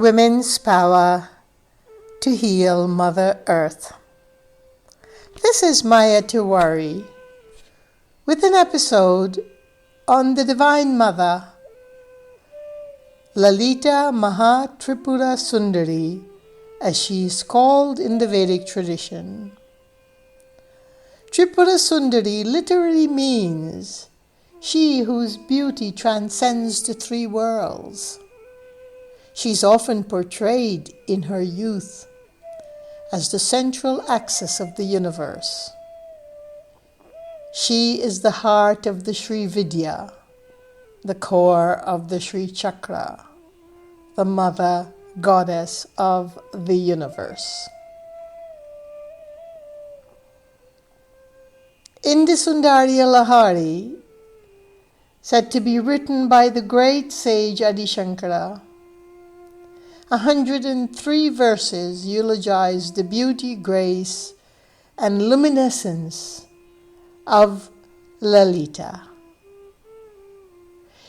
Women's Power to Heal Mother Earth. This is Maya Tiwari with an episode on the Divine Mother, Lalita Maha Tripura Sundari, as she is called in the Vedic tradition. Tripura Sundari literally means she whose beauty transcends the three worlds. She's often portrayed in her youth as the central axis of the universe. She is the heart of the Sri Vidya, the core of the Sri Chakra, the mother goddess of the universe. In the Sundarya Lahari, said to be written by the great sage Adi Shankara, 103 verses eulogize the beauty, grace, and luminescence of Lalita.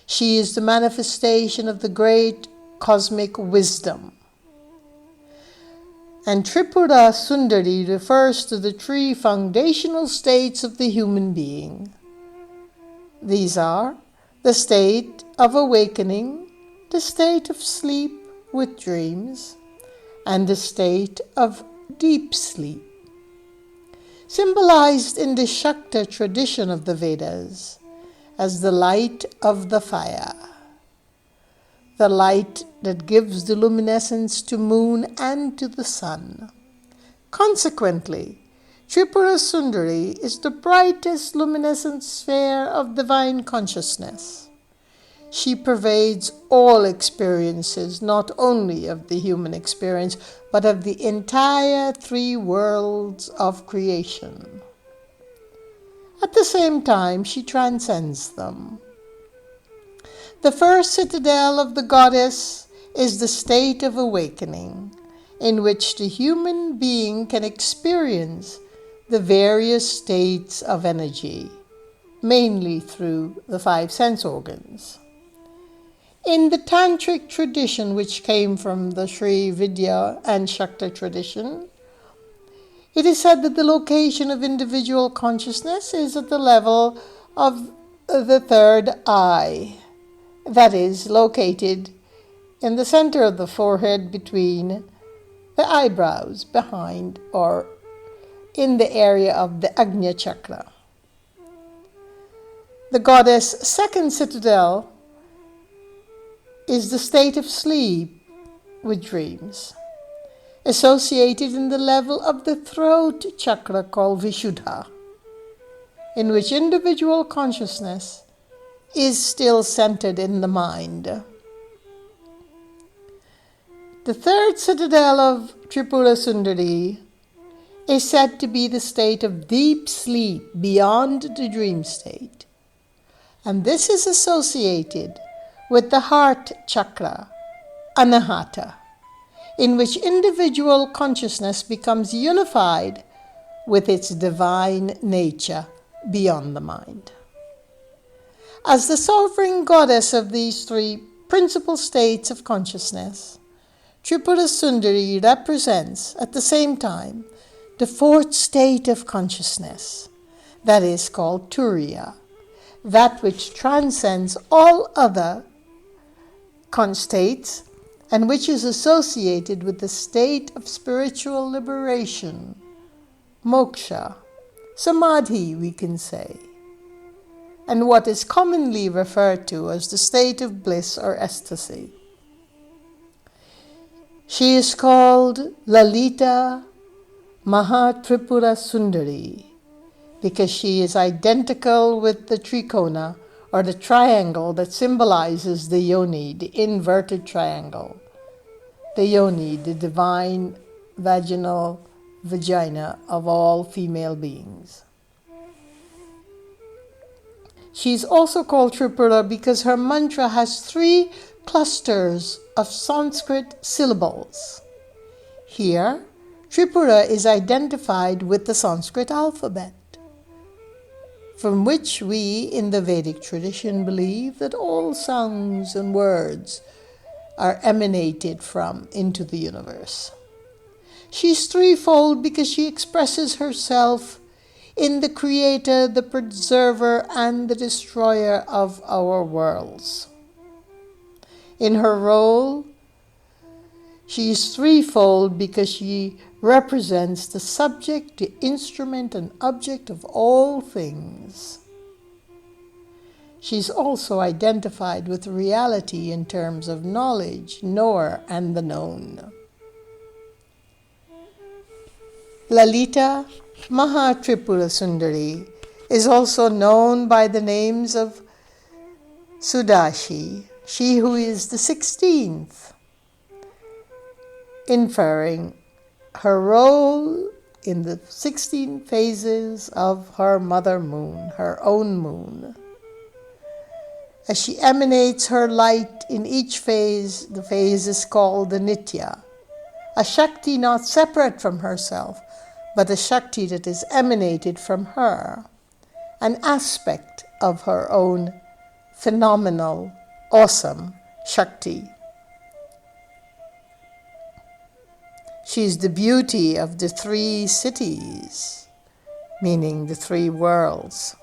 She is the manifestation of the great cosmic wisdom. And Tripura Sundari refers to the three foundational states of the human being. These are the state of awakening, the state of sleep with dreams, and the state of deep sleep. Symbolized in the Shakta tradition of the Vedas as the light of the fire, the light that gives the luminescence to moon and to the sun. Consequently, Tripura Sundari is the brightest luminescent sphere of divine consciousness. She pervades all experiences, not only of the human experience, but of the entire three worlds of creation. At the same time, she transcends them. The first citadel of the goddess is the state of awakening, in which the human being can experience the various states of energy, mainly through the five sense organs. In the tantric tradition, which came from the Sri Vidya and Shakta tradition, it is said that the location of individual consciousness is at the level of the third eye, that is, located in the center of the forehead between the eyebrows, behind or in the area of the Agnya chakra. The goddess' second citadel is the state of sleep with dreams, associated in the level of the throat chakra called Vishuddha, in which individual consciousness is still centered in the mind. The third citadel of Tripura Sundari is said to be the state of deep sleep beyond the dream state, and this is associated with the heart chakra, Anahata, in which individual consciousness becomes unified with its divine nature beyond the mind. As the sovereign goddess of these three principal states of consciousness, Tripura Sundari represents at the same time the fourth state of consciousness, that is called Turiya, that which transcends all other states and which is associated with the state of spiritual liberation, moksha, samadhi we can say, and what is commonly referred to as the state of bliss or ecstasy. She is called Lalita Maha Tripura Sundari because she is identical with the trikona, or the triangle that symbolizes the yoni, the inverted triangle. The yoni, the divine vaginal vagina of all female beings. She is also called Tripura because her mantra has 3 clusters of Sanskrit syllables. Here, Tripura is identified with the Sanskrit alphabet, from which we in the Vedic tradition believe that all sounds and words are emanated from into the universe. She's threefold because she expresses herself in the creator, the preserver, and the destroyer of our worlds. In her role, she is threefold because she represents the subject, the instrument, and object of all things. She's also identified with reality in terms of knowledge, knower, and the known. Lalita Maha Tripura Sundari is also known by the names of Sudashi, she who is the 16th, inferring her role in the 16 phases of her mother moon, her own moon. As she emanates her light in each phase, the phase is called the Nitya, a Shakti not separate from herself, but a Shakti that is emanated from her, an aspect of her own phenomenal, awesome Shakti. She is the beauty of the three cities, meaning the three worlds.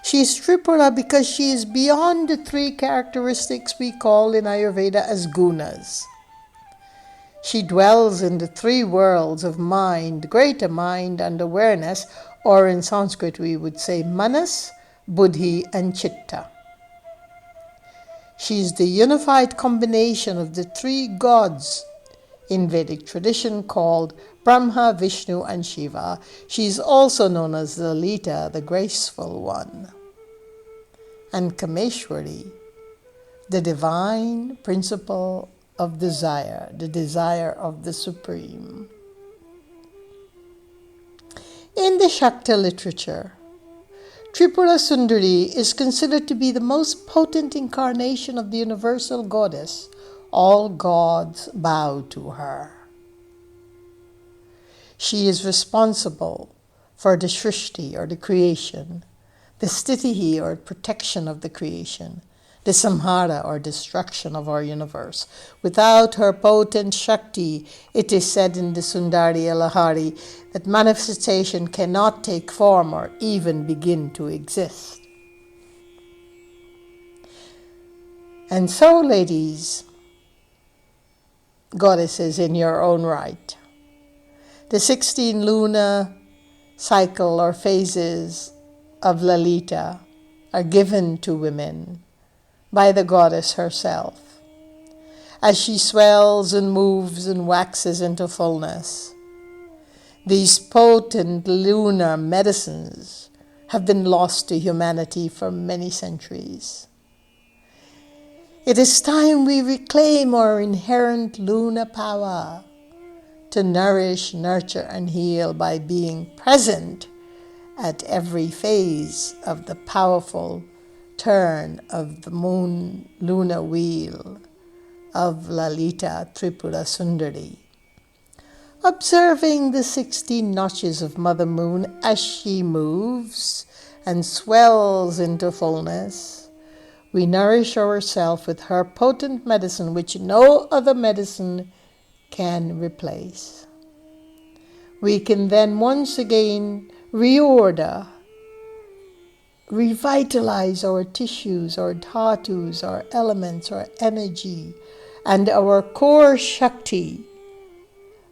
She is Tripura because she is beyond the three characteristics we call in Ayurveda as gunas. She dwells in the three worlds of mind, greater mind and awareness, or in Sanskrit we would say manas, buddhi, and chitta. She is the unified combination of the three gods in Vedic tradition called Brahma, Vishnu, and Shiva. She is also known as Lalita, the graceful one, and Kameshwari, the divine principle of desire, the desire of the Supreme. In the Shakta literature, Tripura Sundari is considered to be the most potent incarnation of the universal goddess. All gods bow to her. She is responsible for the Srishti, or the creation, the Sthitihi, or protection of the creation, the Samhara, or destruction of our universe. Without her potent Shakti, it is said in the Sundari Alahari that manifestation cannot take form or even begin to exist. And so, ladies, goddesses in your own right, the 16 lunar cycle or phases of Lalita are given to women by the goddess herself, as she swells and moves and waxes into fullness. These potent lunar medicines have been lost to humanity for many centuries. It is time we reclaim our inherent lunar power to nourish, nurture, and heal by being present at every phase of the powerful turn of the moon lunar wheel of Lalita Tripura Sundari. Observing the 16 notches of Mother Moon as she moves and swells into fullness, we nourish ourselves with her potent medicine, which no other medicine can replace. We can then once again reorder, revitalize our tissues, our dhatus, our elements, our energy, and our core Shakti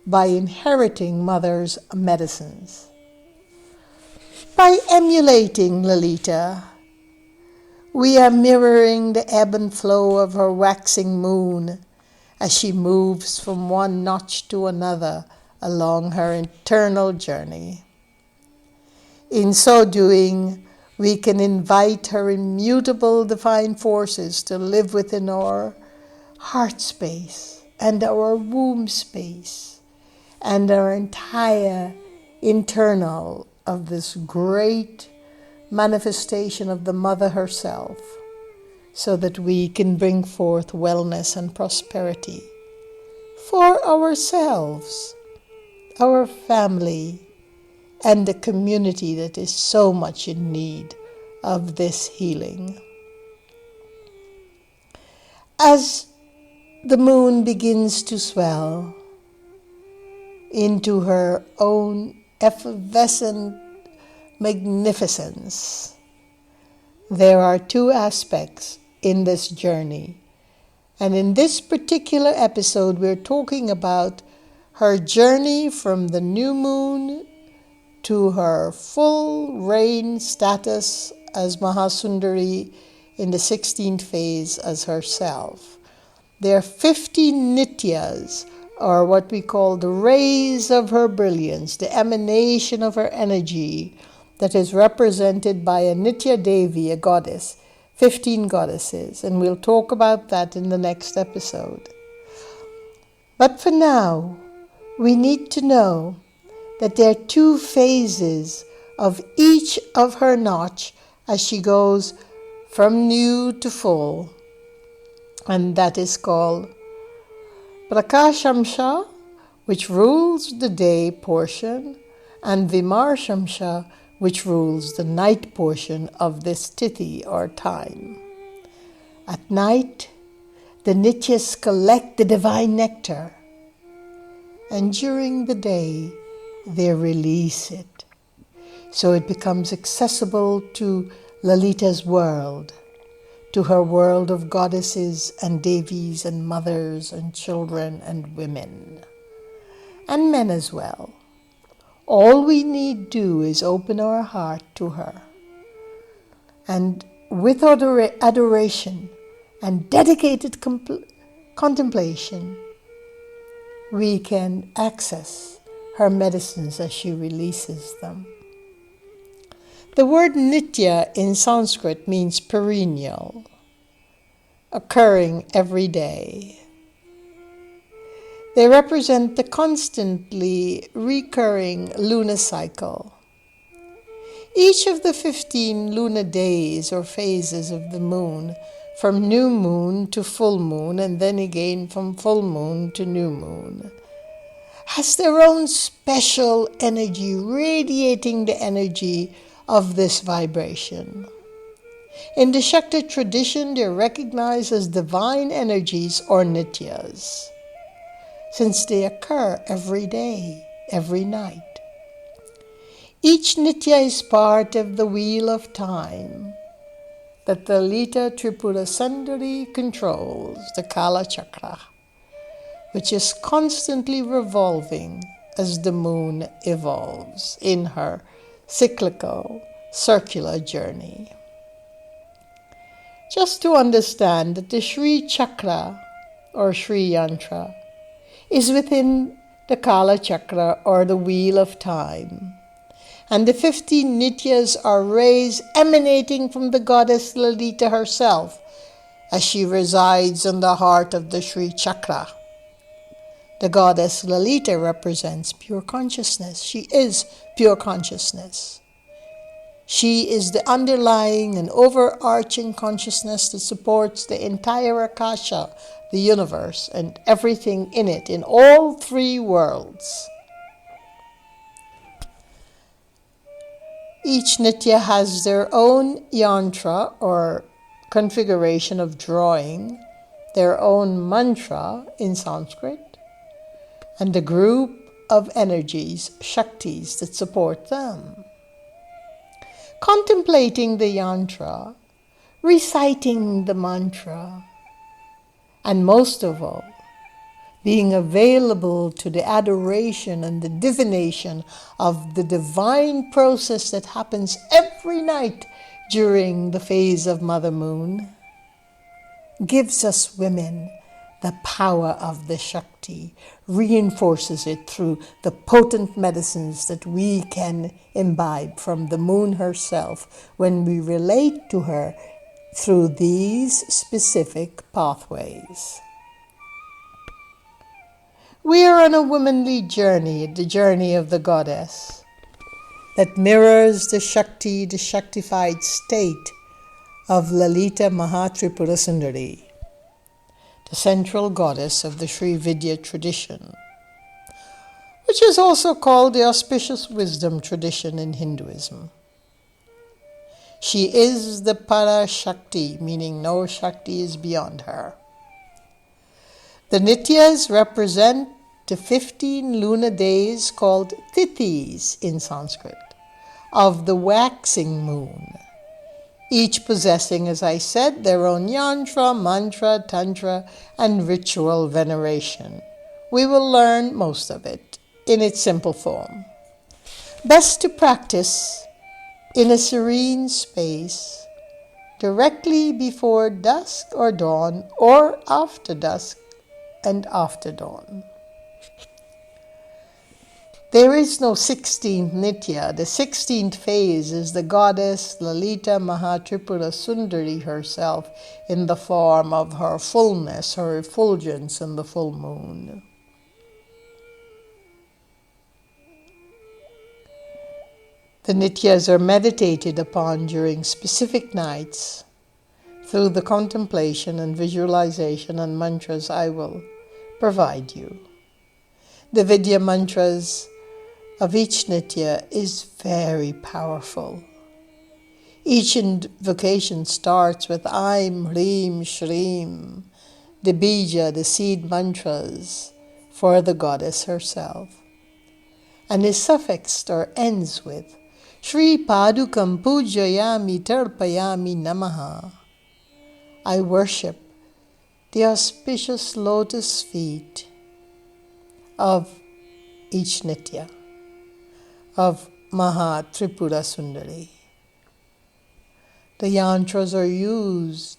by inheriting Mother's medicines. By emulating Lalita, we are mirroring the ebb and flow of her waxing moon as she moves from one notch to another along her eternal journey. In so doing, we can invite her immutable divine forces to live within our heart space and our womb space and our entire internal of this great manifestation of the Mother herself, so that we can bring forth wellness and prosperity for ourselves, our family, and the community that is so much in need of this healing. As the moon begins to swell into her own effervescent magnificence. There are two aspects in this journey. And in this particular episode, we're talking about her journey from the new moon to her full reign status as Mahasundari in the 16th phase as herself. There are 50 nityas, or what we call the rays of her brilliance, the emanation of her energy, that is represented by a Nitya Devi, a goddess, 15 goddesses, and we'll talk about that in the next episode. But for now, we need to know that there are two phases of each of her notch as she goes from new to full, and that is called Prakashamsha, which rules the day portion, and Vimarshamsha, which rules the night portion of this tithi or time. At night, the nityas collect the divine nectar, and during the day, they release it. So it becomes accessible to Lalita's world, to her world of goddesses and devis and mothers and children and women, and men as well. All we need do is open our heart to her. And with adoration and dedicated contemplation, we can access her medicines as she releases them. The word nitya in Sanskrit means perennial, occurring every day. They represent the constantly recurring lunar cycle. Each of the 15 lunar days or phases of the moon, from new moon to full moon, and then again from full moon to new moon, has their own special energy, radiating the energy of this vibration. In the Shakti tradition, they're recognized as divine energies or nityas, since they occur every day, every night. Each nitya is part of the wheel of time that the Lalita Tripura Sundari controls, the Kala Chakra, which is constantly revolving as the moon evolves in her cyclical, circular journey. Just to understand that the Sri Chakra or Sri Yantra is within the Kala Chakra or the Wheel of Time. And the 15 nityas are rays emanating from the goddess Lalita herself as she resides in the heart of the Sri Chakra. The goddess Lalita represents pure consciousness. She is pure consciousness. She is the underlying and overarching consciousness that supports the entire Akasha, the universe, and everything in it, in all three worlds. Each nitya has their own yantra or configuration of drawing, their own mantra in Sanskrit, and a group of energies, shaktis, that support them. Contemplating the yantra, reciting the mantra, and most of all, being available to the adoration and the divination of the divine process that happens every night during the phase of Mother Moon, gives us women the power of the Shakti, reinforces it through the potent medicines that we can imbibe from the moon herself when we relate to her through these specific pathways. We are on a womanly journey, the journey of the goddess, that mirrors the Shakti, the Shaktified state of Lalita Maha Tripura Sundari, the central goddess of the Sri Vidya tradition, which is also called the auspicious wisdom tradition in Hinduism. She is the Para Shakti, meaning no Shakti is beyond her. The Nityas represent the 15 lunar days called Tithis in Sanskrit of the waxing moon, each possessing, as I said, their own yantra, mantra, tantra, and ritual veneration. We will learn most of it in its simple form. Best to practice in a serene space directly before dusk or dawn, or after dusk and after dawn. There is no 16th Nitya. The 16th phase is the goddess Lalita Maha Tripura Sundari herself in the form of her fullness, her effulgence in the full moon. The Nityas are meditated upon during specific nights through the contemplation and visualization and mantras I will provide you. The Vidya mantras of each Nitya is very powerful. Each invocation starts with Aim, Hrim, Shrim, the bija, the seed mantras for the goddess herself, and is suffixed or ends with Shri Padukam Pujayami Tarpayami Namaha. I worship the auspicious lotus feet of each Nitya, of Maha Tripura Sundari. The yantras are used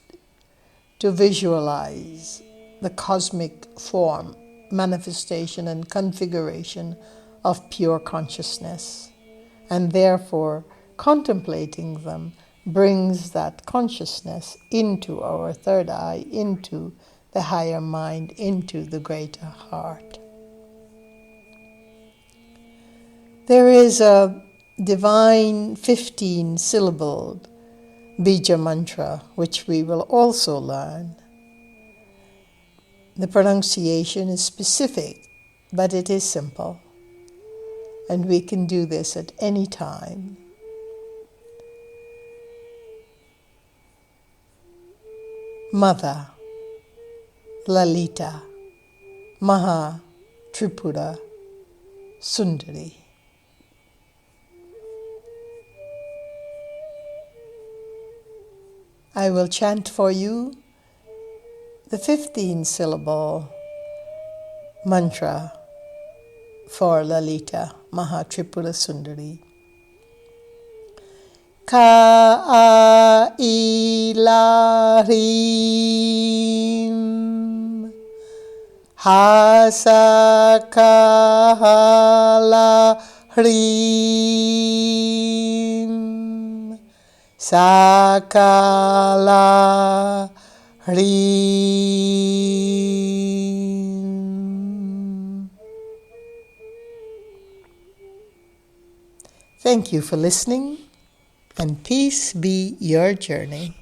to visualize the cosmic form, manifestation, and configuration of pure consciousness, and therefore contemplating them brings that consciousness into our third eye, into the higher mind, into the greater heart. There is a divine 15-syllabled bija mantra which we will also learn. The pronunciation is specific, but it is simple, and we can do this at any time. Mother Lalita Maha Tripura Sundari. I will chant for you the 15-syllable mantra for Lalita Maha Tripura Sundari. Ka ila hrim hasa kahala hrim sakala hrim. Thank you for listening, and peace be your journey.